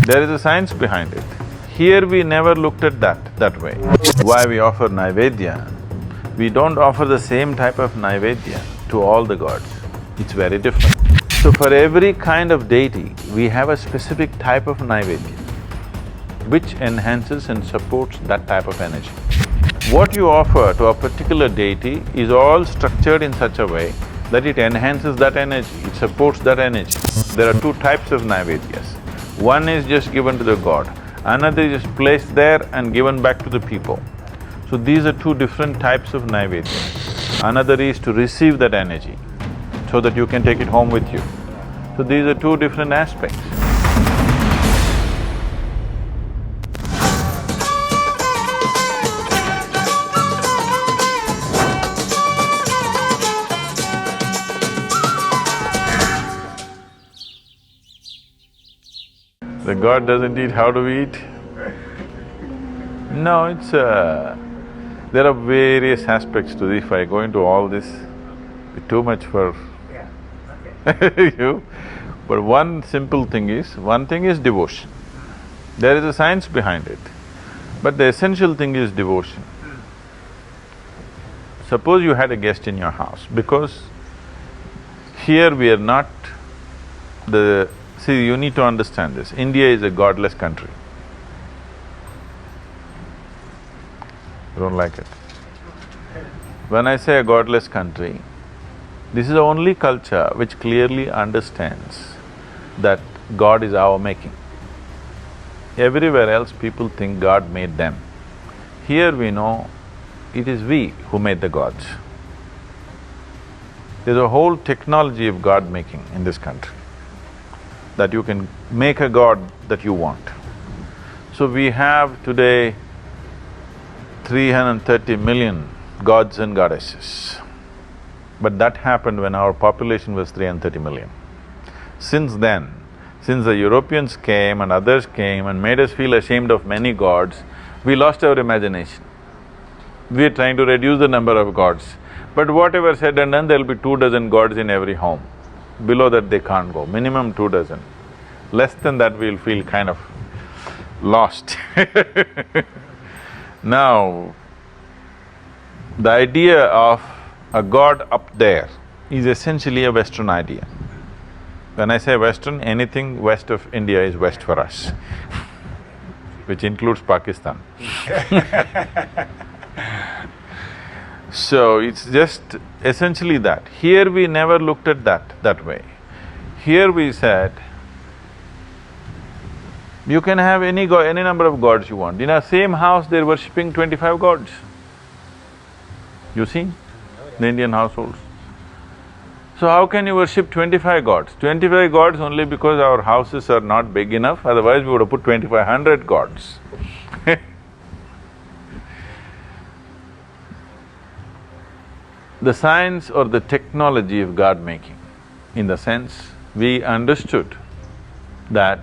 There is a science behind it. Here we never looked at that way. Why we offer Naivedya? We don't offer the same type of Naivedya to all the gods. It's very different. So for every kind of deity, we have a specific type of Naivedya which enhances and supports that type of energy. What you offer to a particular deity is all structured in such a way that it enhances that energy, it supports that energy. There are two types of Naivedyas. One is just given to the god, another is just placed there and given back to the people. So these are two different types of Naivedya. Another is to receive that energy so that you can take it home with you. So these are two different aspects. The god doesn't eat, how do we eat? No, it's there are various aspects to this. If I go into all this, it's too much for you. But one simple thing is, devotion. There is a science behind it, but the essential thing is devotion. Suppose you had a guest in your house, because here we are not the… See, you need to understand this, India is a godless country. You don't like it? When I say a godless country, this is the only culture which clearly understands that God is our making. Everywhere else people think God made them. Here we know it is we who made the gods. There's a whole technology of God making in this country, that you can make a god that you want. So we have today 330 million gods and goddesses. But that happened when our population was 330 million. Since then, since the Europeans came and others came and made us feel ashamed of many gods, we lost our imagination. We are trying to reduce the number of gods. But whatever said and done, there'll be 2 dozen gods in every home. Below that they can't go, minimum 2 dozen. Less than that we'll feel kind of lost Now, the idea of a god up there is essentially a Western idea. When I say Western, anything west of India is west for us which includes Pakistan So it's just essentially that. Here we never looked at that way. Here we said, you can have any number of gods you want. In our same house, they're worshipping 25 gods. You see, the Indian households. So how can you worship 25 gods? 25 gods only because our houses are not big enough, otherwise we would have put 2,500 gods The science or the technology of God making, in the sense we understood that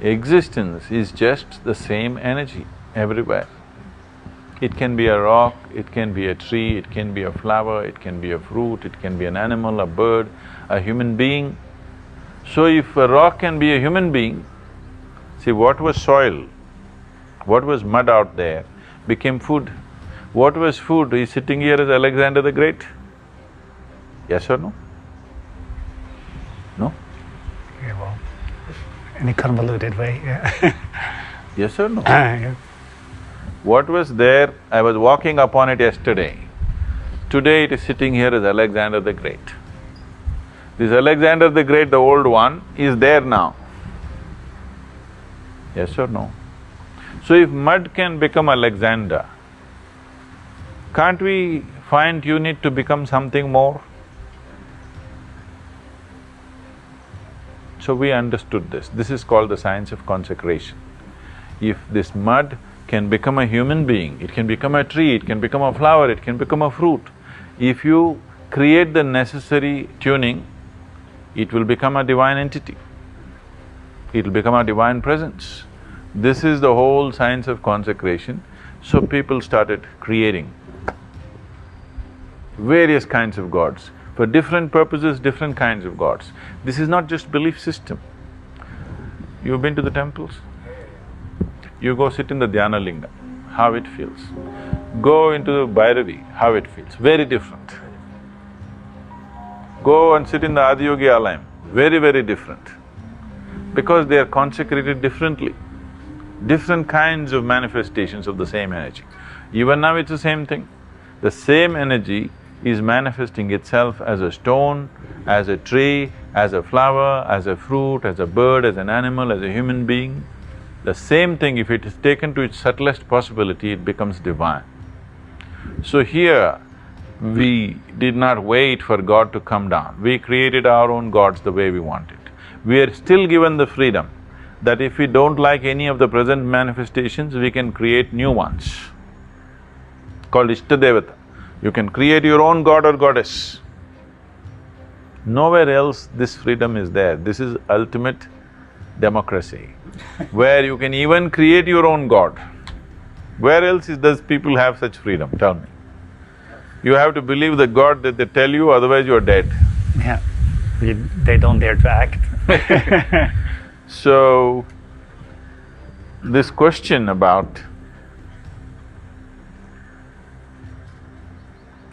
existence is just the same energy everywhere. It can be a rock, it can be a tree, it can be a flower, it can be a fruit, it can be an animal, a bird, a human being. So if a rock can be a human being, see what was soil, what was mud out there became food. What was food is sitting here as Alexander the Great. Yes or no? No? Yeah, well, in a convoluted way, yeah. Yes or no? Yeah. What was there, I was walking upon it yesterday. Today it is sitting here as Alexander the Great. This Alexander the Great, the old one, is there now. Yes or no? So if mud can become Alexander, can't we fine-tune it to become something more? So we understood this. This is called the science of consecration. If this mud can become a human being, it can become a tree, it can become a flower, it can become a fruit. If you create the necessary tuning, it will become a divine entity. It will become a divine presence. This is the whole science of consecration. So people started creating various kinds of gods. For different purposes, different kinds of gods. This is not just belief system. You've been to the temples? You go sit in the Dhyana Linga, how it feels. Go into the Bhairavi, how it feels, very different. Go and sit in the Adiyogi Alayam, very, very different. Because they are consecrated differently. Different kinds of manifestations of the same energy. Even now it's the same thing. The same energy is manifesting itself as a stone, as a tree, as a flower, as a fruit, as a bird, as an animal, as a human being. The same thing, if it is taken to its subtlest possibility, it becomes divine. So here, we did not wait for God to come down. We created our own gods the way we wanted. We are still given the freedom that if we don't like any of the present manifestations, we can create new ones, called Ishtadevata. You can create your own god or goddess. Nowhere else this freedom is there. This is ultimate democracy, where you can even create your own god. Where else does people have such freedom, tell me? You have to believe the god that they tell you, otherwise you're dead. Yeah, they don't dare to act. So, this question about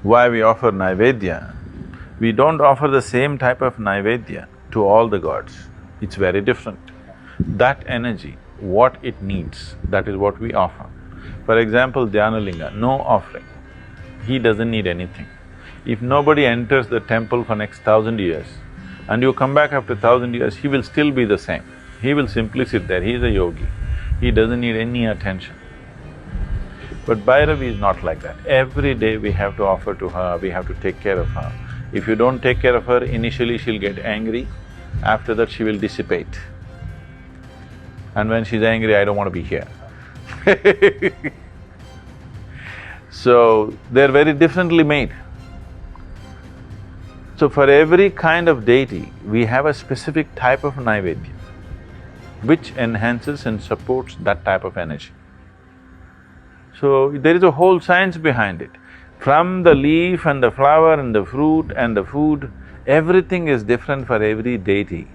why we offer Naivedya, we don't offer the same type of Naivedya to all the gods. It's very different. That energy, what it needs, that is what we offer. For example, Dhyanalinga, no offering. He doesn't need anything. If nobody enters the temple for next 1,000 years and you come back after 1,000 years, he will still be the same. He will simply sit there, he is a yogi. He doesn't need any attention. But Bhairavi is not like that. Every day we have to offer to her, we have to take care of her. If you don't take care of her, initially she'll get angry, after that she will dissipate. And when she's angry, I don't want to be here. So, they're very differently made. So for every kind of deity, we have a specific type of Naivedya, which enhances and supports that type of energy. So there is a whole science behind it. From the leaf and the flower and the fruit and the food, everything is different for every deity.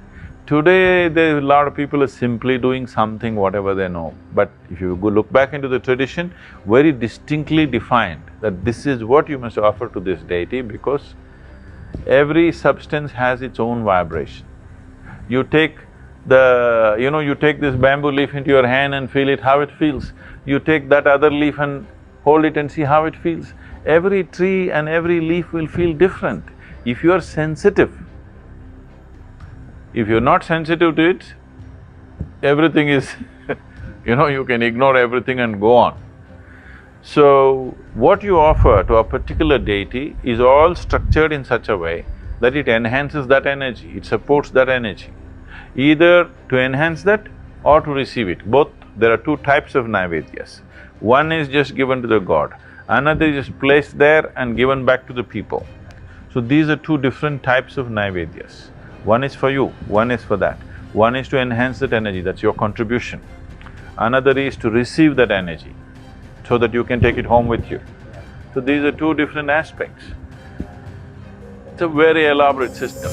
Today, there are a lot of people are simply doing something, whatever they know. But if you go look back into the tradition, very distinctly defined that this is what you must offer to this deity because every substance has its own vibration. You take you take this bamboo leaf into your hand and feel it, how it feels. You take that other leaf and hold it and see how it feels. Every tree and every leaf will feel different. If you are sensitive, if you're not sensitive to it, everything is you can ignore everything and go on. So, what you offer to a particular deity is all structured in such a way that it enhances that energy, it supports that energy. Either to enhance that or to receive it, both. There are two types of Naivedyas. One is just given to the god, another is just placed there and given back to the people. So these are two different types of Naivedyas. One is for you, one is for that. One is to enhance that energy, that's your contribution. Another is to receive that energy so that you can take it home with you. So these are two different aspects. It's a very elaborate system.